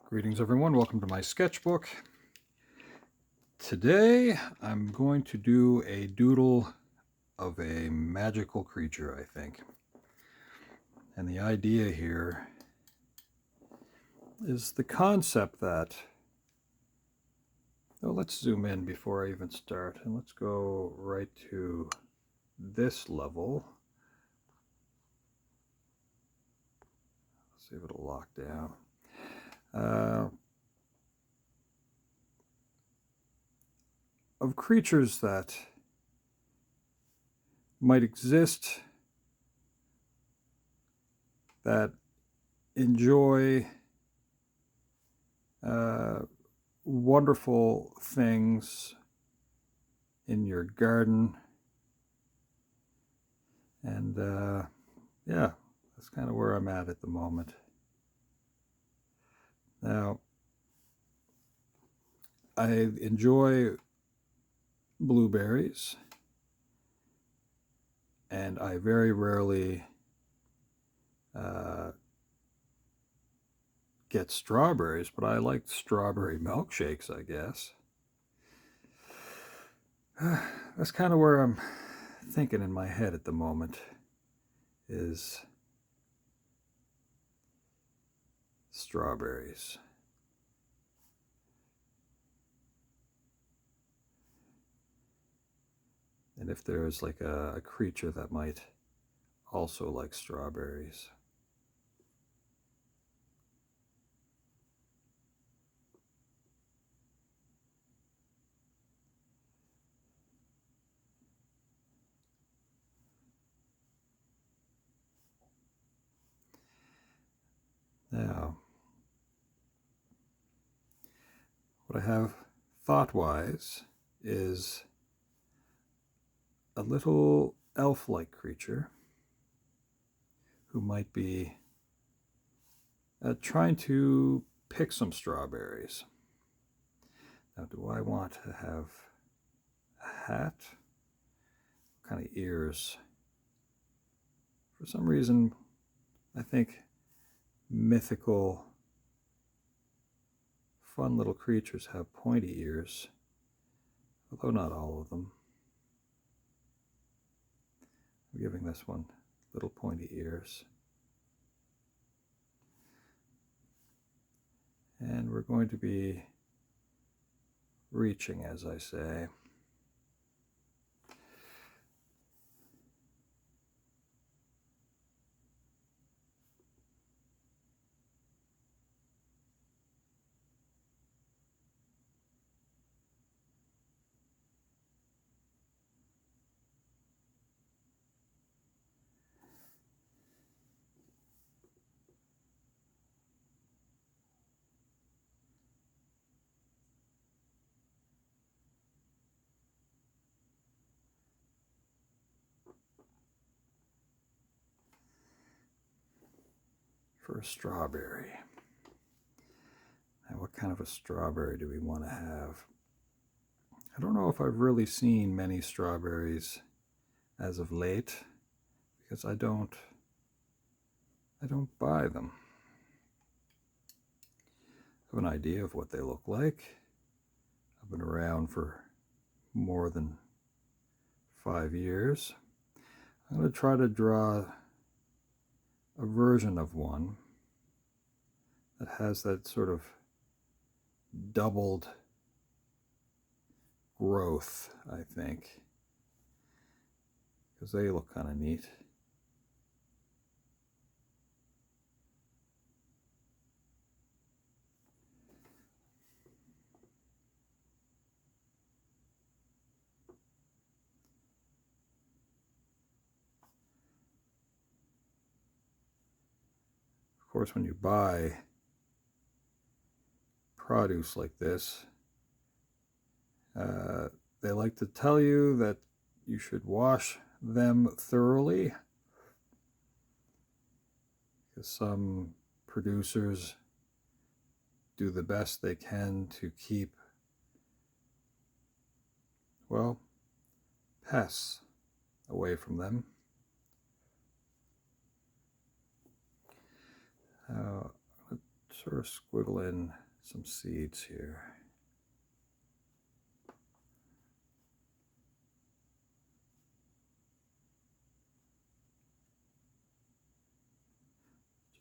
Greetings everyone, welcome to my sketchbook. Today I'm going to do a doodle of a magical creature, I think. And the idea here is the concept that, let's zoom in before I even start, and let's go right to this level. Let's see if it'll lock down. Of creatures that might exist that enjoy wonderful things in your garden, and yeah, that's kind of where I'm at the moment. Now, I enjoy blueberries, and I very rarely get strawberries, but I like strawberry milkshakes, I guess. That's kind of where I'm thinking in my head at the moment, is strawberries. And if there's like a creature that might also like strawberries. Now, what I have thought-wise is a little elf-like creature who might be trying to pick some strawberries. Now, do I want to have a hat? What kind of ears? For some reason, I think mythical, fun little creatures have pointy ears, although not all of them. I'm giving this one little pointy ears. And we're going to be reaching, as I say. For a strawberry. Now, what kind of a strawberry do we want to have? I don't know if I've really seen many strawberries as of late, because I don't buy them. I have an idea of what they look like. I've been around for more than 5 years. I'm going to try to draw a version of one that has that sort of doubled growth, I think, because they look kind of neat. Of course, when you buy produce like this, they like to tell you that you should wash them thoroughly, because some producers do the best they can to keep, well, pests away from them. sort of squiggle in some seeds here.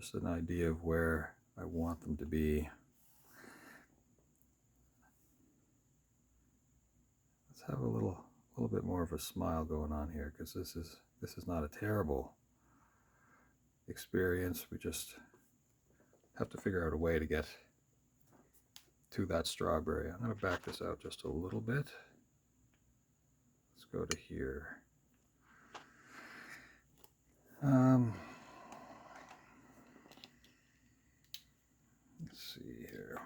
Just an idea of where I want them to be. Let's have a little bit more of a smile going on here, because this is not a terrible experience. We just have to figure out a way to get to that strawberry. I'm going to back this out just a little bit. Let's go to here. Let's see here.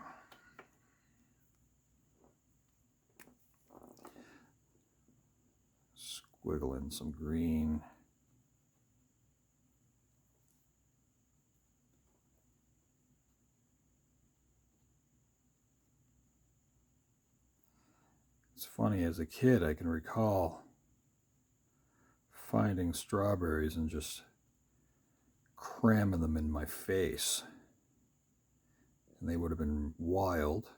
Squiggle in some green. It's funny, as a kid I can recall finding strawberries and just cramming them in my face. And they would have been wild.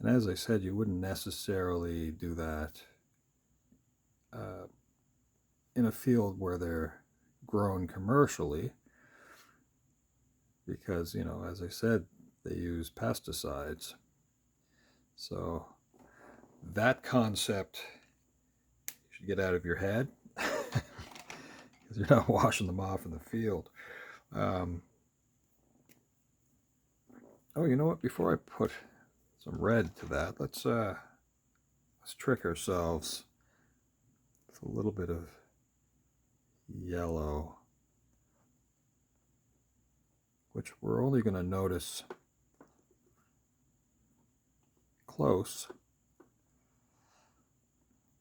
And as I said, you wouldn't necessarily do that in a field where they're grown commercially, because, you know, as I said, they use pesticides. So that concept you should get out of your head, because you're not washing them off in the field. Oh, you know what? Before I put some red to that, let's trick ourselves with a little bit of yellow, which we're only going to notice close,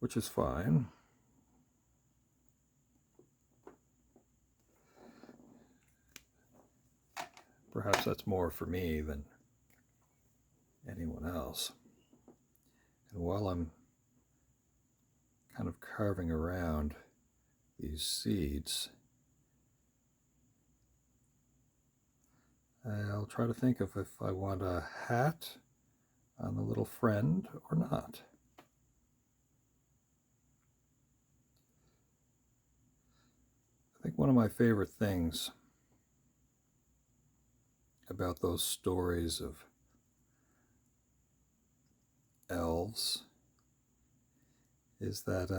which is fine. Perhaps that's more for me than anyone else. And while I'm kind of carving around these seeds, I'll try to think of if I want a hat on the little friend or not. I think one of my favorite things about those stories of elves is that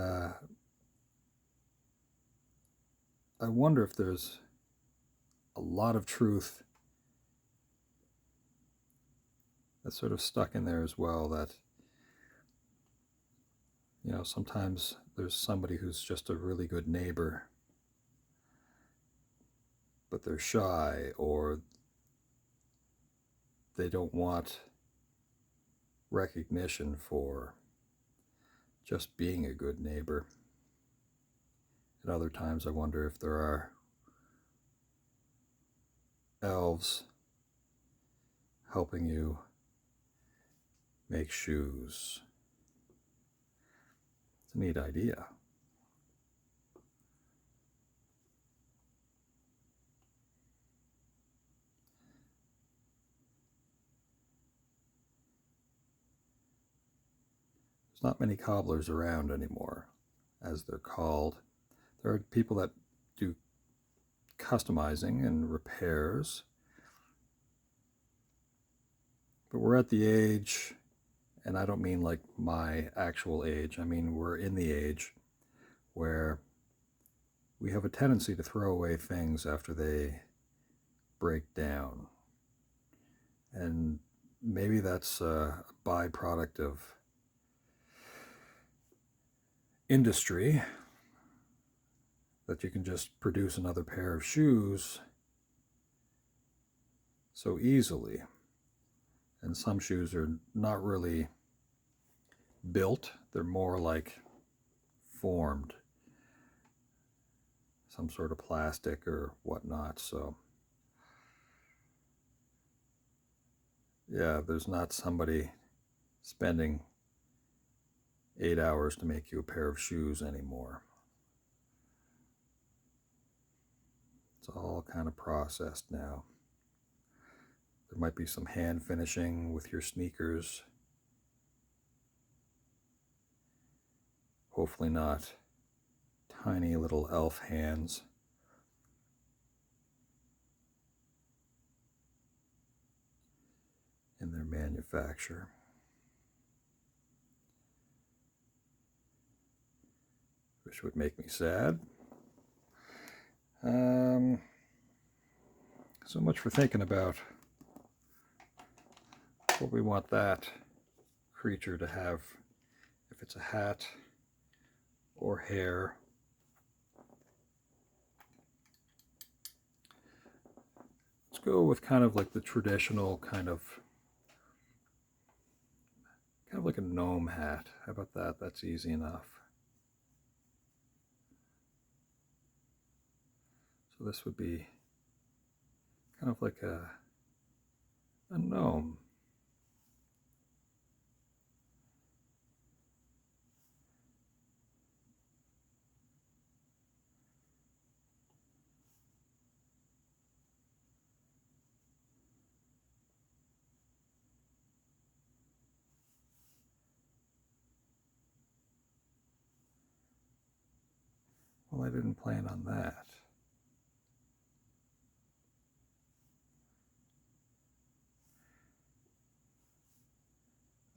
I wonder if there's a lot of truth that's sort of stuck in there as well, that, you know, sometimes there's somebody who's just a really good neighbor, but they're shy, or they don't want recognition for just being a good neighbor. At other times I wonder if there are elves helping you make shoes. It's a neat idea. There's not many cobblers around anymore, as they're called. There are people that do customizing and repairs, but we're at the age, and I don't mean like my actual age, I mean we're in the age where we have a tendency to throw away things after they break down. And maybe that's a byproduct of industry, that you can just produce another pair of shoes so easily. And some shoes are not really built, they're more like formed, some sort of plastic or whatnot. So yeah, there's not somebody spending 8 hours to make you a pair of shoes anymore. It's all kind of processed now. There might be some hand finishing with your sneakers. Hopefully not tiny little elf hands. In their manufacture. Which would make me sad. So much for thinking about what we want that creature to have, if it's a hat or hair. Let's go with kind of like the traditional kind of like a gnome hat. How about that? That's easy enough. So this would be kind of like a gnome. Well, I didn't plan on that.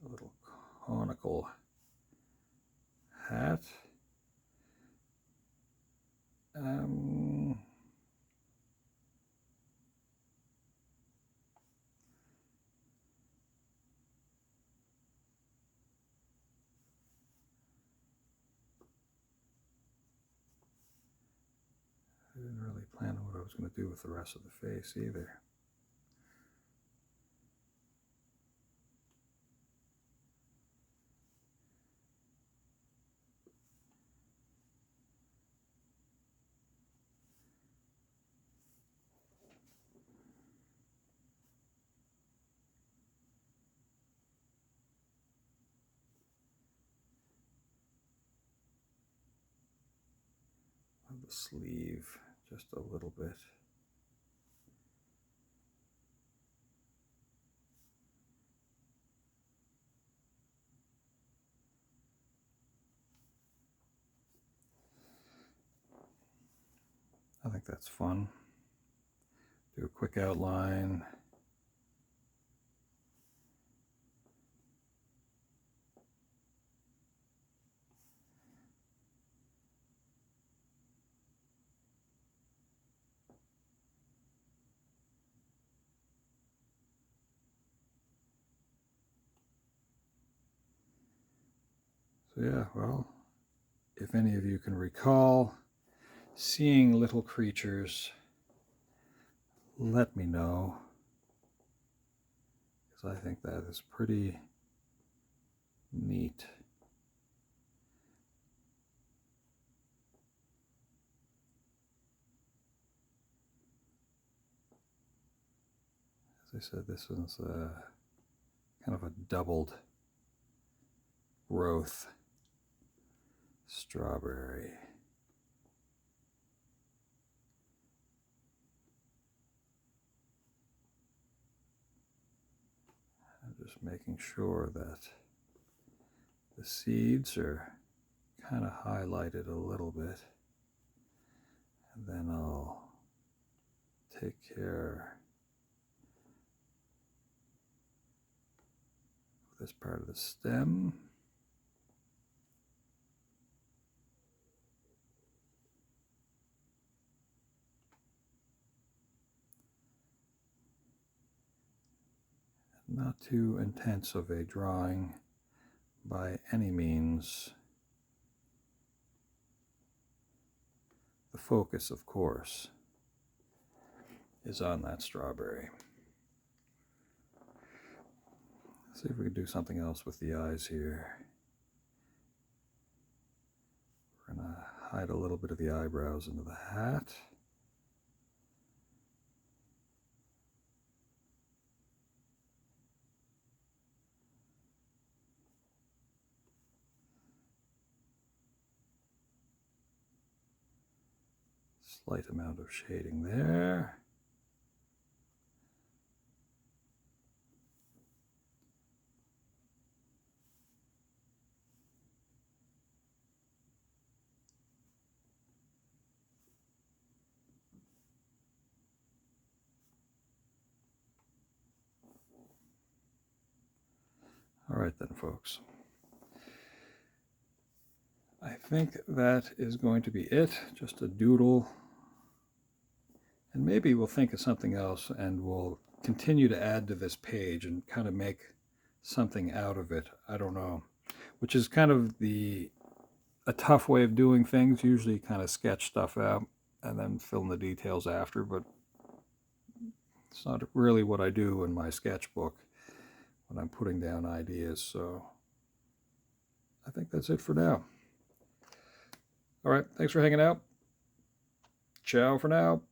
A little conical hat. I didn't really plan on what I was going to do with the rest of the face either. The sleeve just a little bit. I think that's fun. Do a quick outline. So yeah, well, if any of you can recall seeing little creatures, let me know, because I think that is pretty neat. As I said, this is kind of a doubled growth strawberry. I'm just making sure that the seeds are kind of highlighted a little bit, and then I'll take care of this part of the stem. Not too intense of a drawing by any means. The focus, of course, is on that strawberry. Let's see if we can do something else with the eyes here. We're going to hide a little bit of the eyebrows into the hat. Slight amount of shading there. All right then, folks. I think that is going to be it. Just a doodle. And maybe we'll think of something else and we'll continue to add to this page and kind of make something out of it. I don't know. Which is kind of a tough way of doing things. Usually kind of sketch stuff out and then fill in the details after, but it's not really what I do in my sketchbook when I'm putting down ideas. So I think that's it for now. All right, thanks for hanging out. Ciao for now.